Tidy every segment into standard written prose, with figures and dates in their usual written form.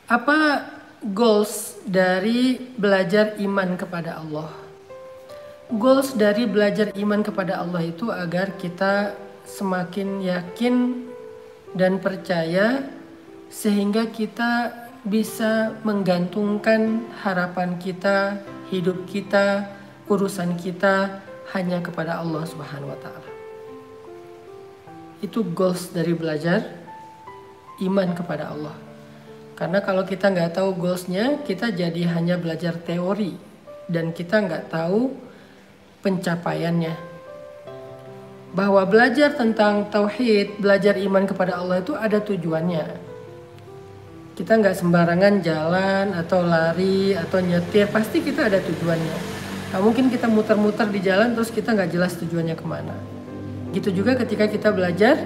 Apa goals dari belajar iman kepada Allah? Goals dari belajar iman kepada Allah itu agar kita semakin yakin dan percaya sehingga kita bisa menggantungkan harapan kita, hidup kita, urusan kita hanya kepada Allah Subhanahu wa taala. Itu goals dari belajar iman kepada Allah. Karena kalau kita nggak tahu goalsnya, kita jadi hanya belajar teori dan kita nggak tahu pencapaiannya. Bahwa belajar tentang tauhid, belajar iman kepada Allah itu ada tujuannya. Kita nggak sembarangan jalan atau lari atau nyetir, pasti kita ada tujuannya. Nah, mungkin kita muter-muter di jalan terus kita nggak jelas tujuannya kemana. Gitu juga ketika kita belajar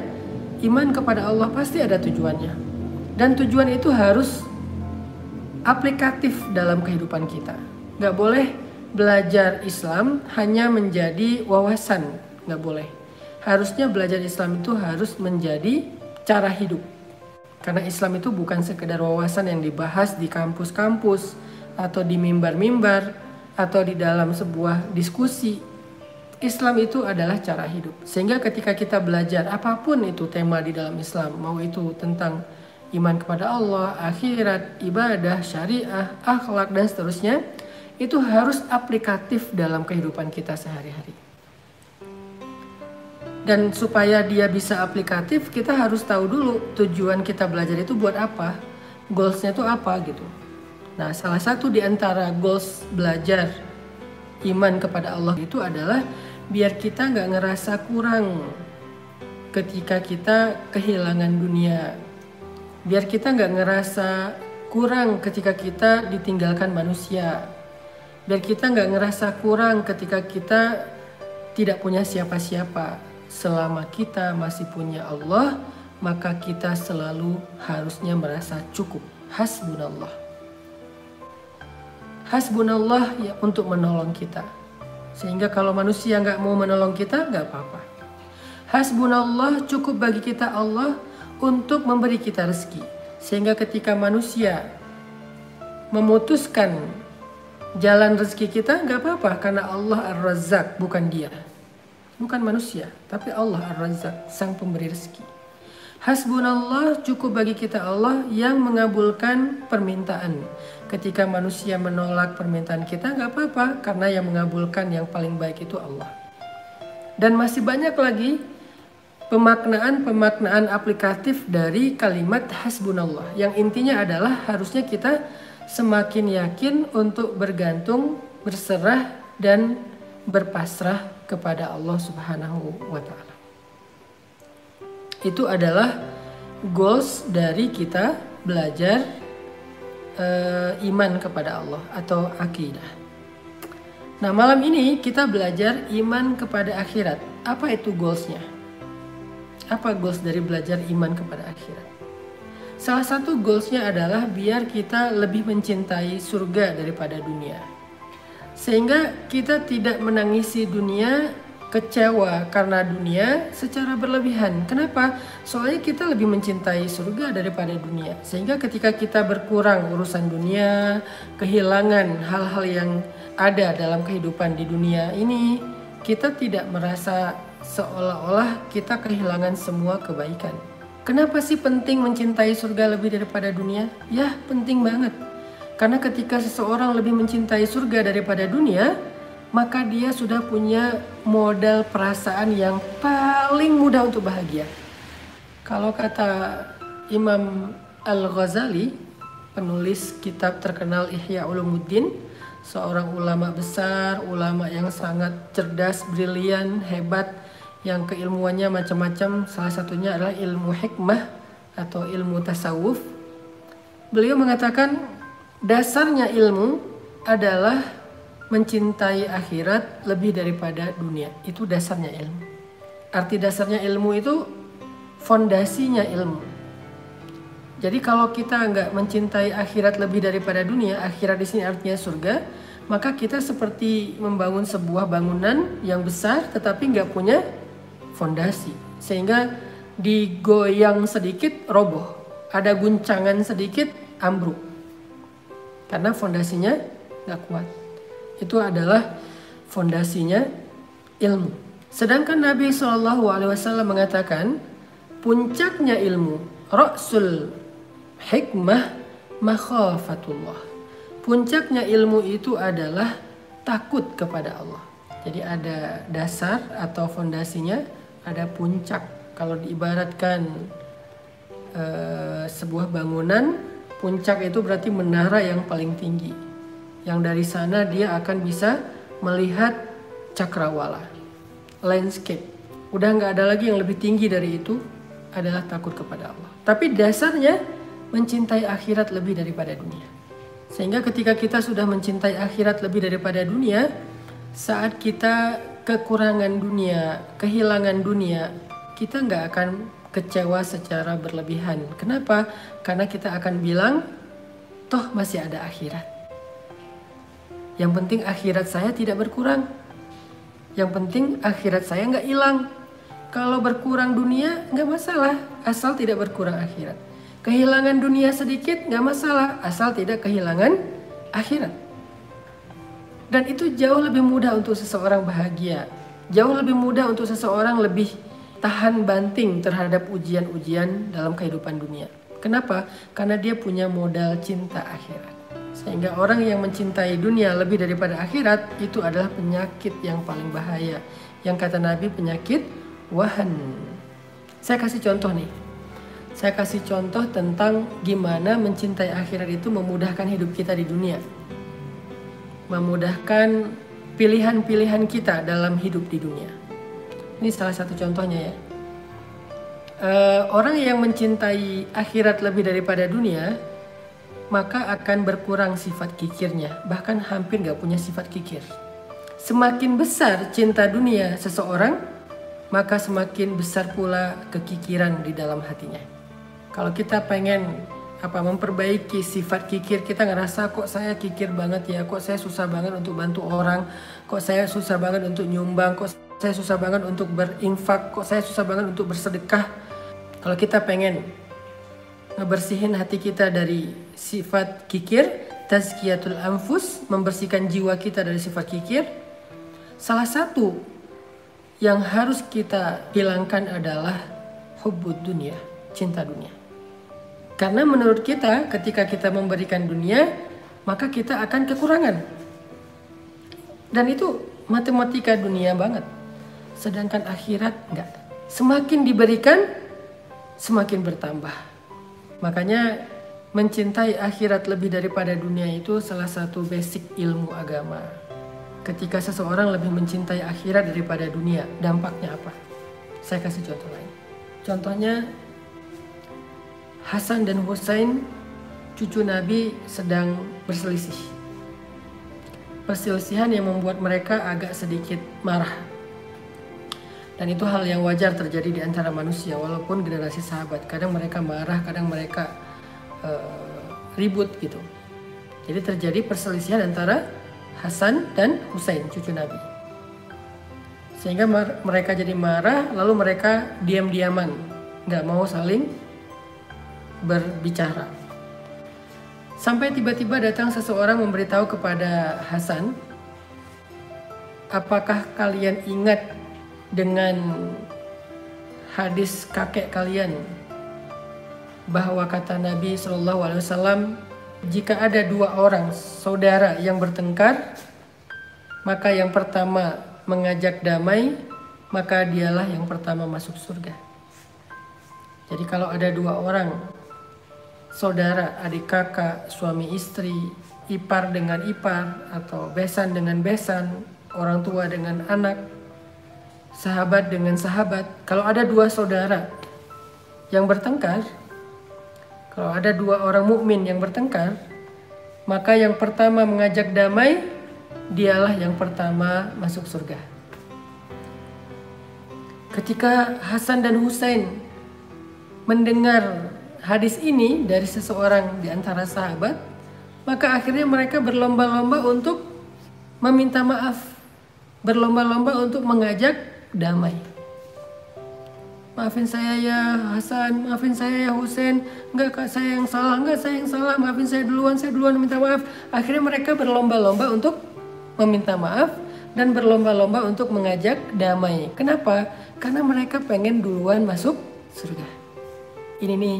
iman kepada Allah, pasti ada tujuannya. Dan tujuan itu harus aplikatif dalam kehidupan kita. Gak boleh belajar Islam hanya menjadi wawasan, gak boleh. Harusnya belajar Islam itu harus menjadi cara hidup. Karena Islam itu bukan sekedar wawasan yang dibahas di kampus-kampus atau di mimbar-mimbar atau di dalam sebuah diskusi. Islam itu adalah cara hidup. Sehingga ketika kita belajar apapun itu tema di dalam Islam, mau itu tentang iman kepada Allah, akhirat, ibadah, syariah, akhlak, dan seterusnya, itu harus aplikatif dalam kehidupan kita sehari-hari. Dan supaya dia bisa aplikatif, kita harus tahu dulu tujuan kita belajar itu buat apa, goalsnya itu apa gitu. Nah, salah satu di antara goals belajar iman kepada Allah itu adalah biar kita nggak ngerasa kurang ketika kita kehilangan dunia. Biar kita nggak ngerasa kurang ketika kita ditinggalkan manusia. Biar kita nggak ngerasa kurang ketika kita tidak punya siapa-siapa. Selama kita masih punya Allah, maka kita selalu harusnya merasa cukup. Hasbunallah. Hasbunallah ya, untuk menolong kita. Sehingga kalau manusia nggak mau menolong kita, nggak apa-apa. Hasbunallah, cukup bagi kita Allah untuk memberi kita rezeki. Sehingga ketika manusia memutuskan jalan rezeki kita, nggak apa-apa. Karena Allah Ar-Razzaq, bukan dia. Bukan manusia, tapi Allah Ar-Razzaq, sang pemberi rezeki. Hasbunallah, cukup bagi kita Allah yang mengabulkan permintaan. Ketika manusia menolak permintaan kita, nggak apa-apa. Karena yang mengabulkan yang paling baik itu Allah. Dan masih banyak lagi pemaknaan aplikatif dari kalimat hasbunallah. Yang intinya adalah harusnya kita semakin yakin untuk bergantung, berserah, dan berpasrah kepada Allah Subhanahu wa ta'ala. Itu adalah goals dari kita belajar iman kepada Allah atau akidah. Nah, malam ini kita belajar iman kepada akhirat. Apa itu goalsnya? Apa goals dari belajar iman kepada akhirat? Salah satu goalsnya adalah biar kita lebih mencintai surga daripada dunia. Sehingga kita tidak menangisi dunia, kecewa karena dunia secara berlebihan. Kenapa? Soalnya kita lebih mencintai surga daripada dunia. Sehingga ketika kita berkurang urusan dunia, kehilangan hal-hal yang ada dalam kehidupan di dunia ini, kita tidak merasa seolah-olah kita kehilangan semua kebaikan. Kenapa sih penting mencintai surga lebih daripada dunia? Ya, penting banget. Karena ketika seseorang lebih mencintai surga daripada dunia, maka dia sudah punya modal perasaan yang paling mudah untuk bahagia. Kalau kata Imam Al-Ghazali, penulis kitab terkenal Ihya Ulumuddin, seorang ulama besar, ulama yang sangat cerdas, brilian, hebat, yang keilmuannya macam-macam, salah satunya adalah ilmu hikmah atau ilmu tasawuf. Beliau mengatakan dasarnya ilmu adalah mencintai akhirat lebih daripada dunia. Itu dasarnya ilmu. Arti dasarnya ilmu itu fondasinya ilmu. Jadi kalau kita nggak mencintai akhirat lebih daripada dunia, akhirat di sini artinya surga, maka kita seperti membangun sebuah bangunan yang besar tetapi nggak punya fondasi, sehingga digoyang sedikit roboh, ada guncangan sedikit ambruk. karena fondasinya nggak kuat. Itu adalah fondasinya ilmu. Sedangkan Nabi SAW mengatakan puncaknya ilmu, ra'sul hikmah makhafatullah. Puncaknya ilmu itu adalah takut kepada Allah. Jadi ada dasar atau fondasinya, ada puncak. Kalau diibaratkan sebuah bangunan, puncak itu berarti menara yang paling tinggi. Yang dari sana dia akan bisa melihat cakrawala, landscape. Udah nggak ada lagi yang lebih tinggi dari itu, adalah takut kepada Allah. Tapi dasarnya mencintai akhirat lebih daripada dunia. Sehingga ketika kita sudah mencintai akhirat lebih daripada dunia, saat kita kekurangan dunia, kehilangan dunia, kita nggak akan kecewa secara berlebihan. Kenapa? Karena kita akan bilang, toh masih ada akhirat. Yang penting akhirat saya tidak berkurang. Yang penting akhirat saya nggak hilang. Kalau berkurang dunia nggak masalah, asal tidak berkurang akhirat. Kehilangan dunia sedikit nggak masalah, asal tidak kehilangan akhirat. Dan itu jauh lebih mudah untuk seseorang bahagia. Jauh lebih mudah untuk seseorang lebih tahan banting terhadap ujian-ujian dalam kehidupan dunia. Kenapa? Karena dia punya modal cinta akhirat. Sehingga orang yang mencintai dunia lebih daripada akhirat, itu adalah penyakit yang paling bahaya. Yang kata Nabi, penyakit wahan. Saya kasih contoh nih. Saya kasih contoh tentang gimana mencintai akhirat itu memudahkan hidup kita di dunia. Memudahkan pilihan-pilihan kita dalam hidup di dunia. Ini salah satu contohnya ya. Orang yang mencintai akhirat lebih daripada dunia, maka akan berkurang sifat kikirnya. Bahkan hampir gak punya sifat kikir. Semakin besar cinta dunia seseorang, maka semakin besar pula kekikiran di dalam hatinya. Kalau kita pengen memperbaiki sifat kikir, kita ngerasa kok saya kikir banget ya, kok saya susah banget untuk bantu orang, kok saya susah banget untuk nyumbang, kok saya susah banget untuk berinfak, kok saya susah banget untuk bersedekah. Kalau kita pengen ngebersihin hati kita dari sifat kikir, tazkiyatul anfus, membersihkan jiwa kita dari sifat kikir, salah satu yang harus kita hilangkan adalah hubbud dunia, cinta dunia. Karena menurut kita, ketika kita memberikan dunia, maka kita akan kekurangan. Dan itu matematika dunia banget. Sedangkan akhirat enggak. Semakin diberikan, semakin bertambah. Makanya mencintai akhirat lebih daripada dunia itu salah satu basic ilmu agama. Ketika seseorang lebih mencintai akhirat daripada dunia, dampaknya apa? Saya kasih contoh lain. Contohnya, Hasan dan Husain, cucu Nabi, sedang berselisih. Perselisihan yang membuat mereka agak sedikit marah. Dan itu hal yang wajar terjadi di antara manusia, walaupun generasi sahabat. Kadang mereka marah, kadang mereka ribut gitu. Jadi terjadi perselisihan antara Hasan dan Husain, cucu Nabi. Sehingga mereka jadi marah, lalu mereka diam-diaman, nggak mau saling berbicara. Sampai tiba-tiba datang seseorang memberitahu kepada Hasan, apakah kalian ingat dengan hadis kakek kalian bahwa kata Nabi SAW, jika ada dua orang saudara yang bertengkar, maka yang pertama mengajak damai, maka dialah yang pertama masuk surga. Jadi kalau ada dua orang saudara, adik kakak, suami istri, ipar dengan ipar, atau besan dengan besan, orang tua dengan anak, sahabat dengan sahabat. Kalau ada dua saudara yang bertengkar, kalau ada dua orang mukmin yang bertengkar, maka yang pertama mengajak damai, dialah yang pertama masuk surga. Ketika Hasan dan Husain mendengar hadis ini dari seseorang di antara sahabat, maka akhirnya mereka berlomba-lomba untuk meminta maaf, berlomba-lomba untuk mengajak damai. Maafin saya ya Hasan, maafin saya ya Husein. Enggak kak, saya yang salah, enggak saya yang salah. Maafin saya duluan minta maaf. Akhirnya mereka berlomba-lomba untuk meminta maaf dan berlomba-lomba untuk mengajak damai. Kenapa? Karena mereka pengen duluan masuk surga. Ini nih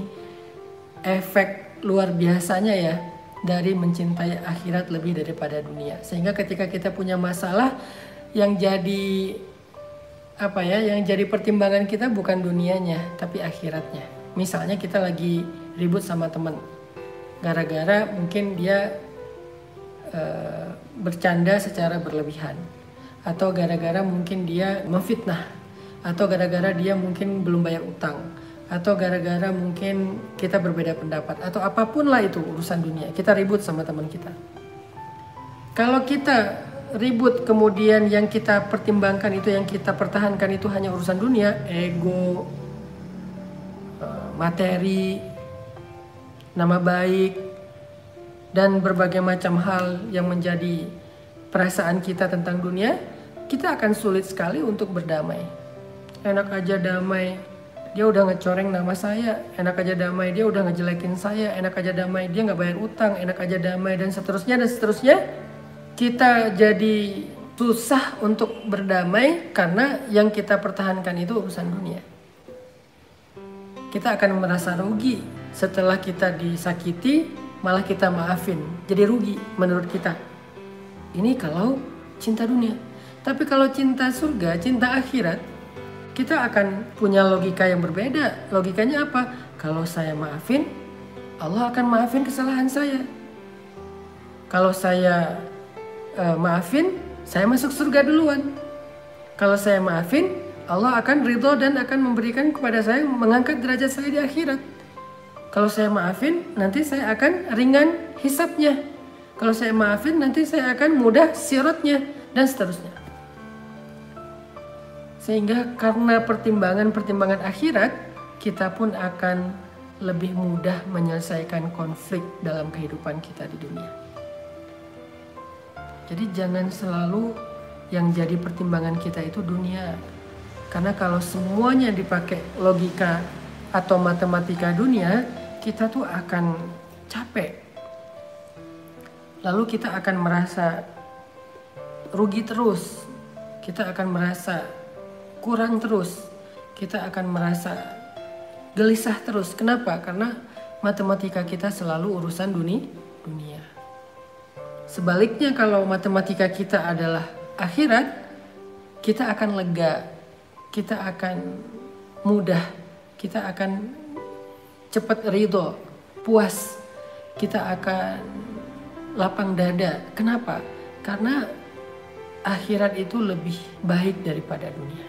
efek luar biasanya ya dari mencintai akhirat lebih daripada dunia. Sehingga ketika kita punya masalah, yang jadi yang jadi pertimbangan kita bukan dunianya tapi akhiratnya. Misalnya kita lagi ribut sama teman gara-gara mungkin dia bercanda secara berlebihan, atau gara-gara mungkin dia memfitnah, atau gara-gara dia mungkin belum bayar utang, atau gara-gara mungkin kita berbeda pendapat, atau apapun lah itu urusan dunia, kita ribut sama teman kita. Kalau kita ribut kemudian yang kita pertimbangkan itu, yang kita pertahankan itu hanya urusan dunia, ego, materi, nama baik, dan berbagai macam hal yang menjadi perasaan kita tentang dunia, kita akan sulit sekali untuk berdamai. Enak aja damai, dia udah ngecoreng nama saya. Enak aja damai, dia udah ngejelekin saya. Enak aja damai, dia nggak bayar utang. Enak aja damai, dan seterusnya dan seterusnya. Kita jadi susah untuk berdamai karena yang kita pertahankan itu urusan dunia. Kita akan merasa rugi setelah kita disakiti, malah kita maafin. Jadi rugi menurut kita. Ini kalau cinta dunia. Tapi kalau cinta surga, cinta akhirat, kita akan punya logika yang berbeda. Logikanya apa? Kalau saya maafin, Allah akan maafin kesalahan saya. Kalau saya maafin, saya masuk surga duluan. Kalau saya maafin, Allah akan ridho dan akan memberikan kepada saya, mengangkat derajat saya di akhirat. Kalau saya maafin, nanti saya akan ringan hisabnya. Kalau saya maafin, nanti saya akan mudah siratnya, dan seterusnya. Sehingga karena pertimbangan-pertimbangan akhirat, kita pun akan lebih mudah menyelesaikan konflik dalam kehidupan kita di dunia. Jadi jangan selalu yang jadi pertimbangan kita itu dunia. Karena kalau semuanya dipakai logika atau matematika dunia, kita tuh akan capek. Lalu kita akan merasa rugi terus. Kita akan merasa kurang terus. Kita akan merasa gelisah terus. Kenapa? Karena matematika kita selalu urusan dunia. Sebaliknya kalau matematika kita adalah akhirat, kita akan lega, kita akan mudah, kita akan cepat ridho, puas, kita akan lapang dada. Kenapa? Karena akhirat itu lebih baik daripada dunia.